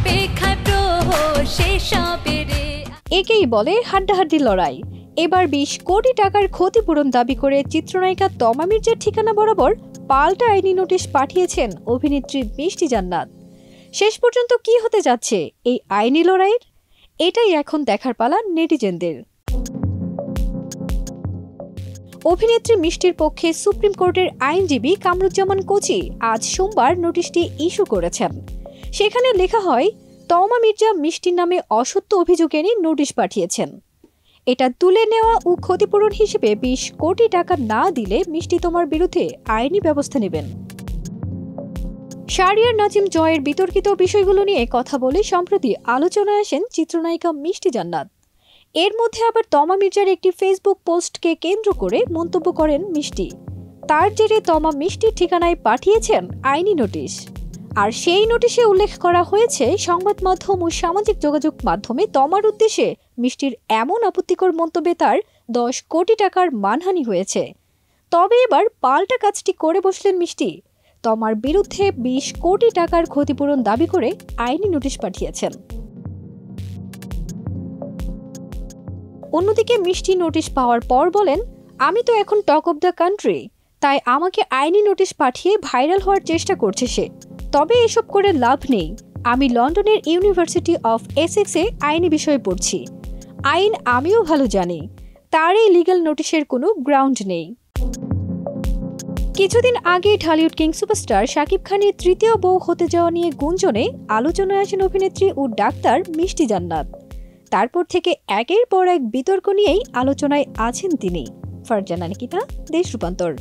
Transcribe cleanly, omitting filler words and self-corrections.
অপেক্ষায় প্রহর শেষ হবে রে। একেই বলে হাড্ডাহাড্ডি লড়াই। এবার 20 কোটি টাকার ক্ষতিপূরণ দাবি করে চিত্রনায়িকা তমা মির্জার ঠিকানা বরাবর পাল্টা আইনি নোটিশ পাঠিয়েছেন অভিনেত্রী মিষ্টি জান্নাত। শেষ পর্যন্ত কি হতে যাচ্ছে এই আইনি লড়াইয়ের, এটাই এখন দেখার পালা নেটিজেনদের। অভিনেত্রী মিষ্টির পক্ষে সুপ্রিম কোর্টের আইনজীবী কামরুজ্জামান কোচি আজ সোমবার নোটিশটি ইস্যু করেছেন। সেখানে লেখা হয়, তমা মির্জা মিষ্টির নামে অসত্য অভিযোগ এনে নোটিশ পাঠিয়েছেন। এটা তুলে নেওয়া ও ক্ষতিপূরণ হিসেবে 20 কোটি টাকা না দিলে মিষ্টি তোমার বিরুদ্ধে আইনি ব্যবস্থা নেবেন। শাহরিয়ার নাজিম জয়ের বিতর্কিত বিষয়গুলো নিয়ে কথা বলে সম্প্রতি আলোচনায় আসেন চিত্রনায়িকা মিষ্টি জান্নাত। এর মধ্যে আবার তমা মির্জার একটি ফেসবুক পোস্টকে কেন্দ্র করে মন্তব্য করেন মিষ্টি। তার জেরে তমা মিষ্টির ঠিকানায় পাঠিয়েছেন আইনি নোটিশ। আর সেই নোটিশে উল্লেখ করা হয়েছে, সংবাদ মাধ্যম ও সামাজিক যোগাযোগ মাধ্যমে তমার উদ্দেশ্যে মিষ্টির এমন আপত্তিকর মন্তব্যে তার 10 কোটি টাকার মানহানি হয়েছে। তবে এবার পাল্টা কাজটি করে বসলেন মিষ্টি। তমার বিরুদ্ধে 20 কোটি টাকার ক্ষতিপূরণ দাবি করে আইনি নোটিশ পাঠিয়েছেন। অন্যদিকে মিষ্টি নোটিশ পাওয়ার পর বলেন, আমি তো এখন টক অব দ্য কান্ট্রি, তাই আমাকে আইনি নোটিশ পাঠিয়ে ভাইরাল হওয়ার চেষ্টা করছে সে। তবে এসব করে লাভ নেই। আমি লন্ডনের ইউনিভার্সিটি অফ এসেক্সে আইনি বিষয়ে পড়ছি। আইন আমিও ভালো জানি। তার এই লিগ্যাল নোটিশের কোনো গ্রাউন্ড নেই। কিছুদিন আগে ঢালিউড কিং সুপারস্টার শাকিব খানের তৃতীয় বউ হতে যাওয়া নিয়ে গুঞ্জনে আলোচনায় আসেন অভিনেত্রী ও ডাক্তার মিষ্টি জান্নাত। তারপর থেকে একের পর এক বিতর্ক নিয়েই আলোচনায় আছেন তিনি। ফারজানা নিকিতা, দেশ রূপান্তর।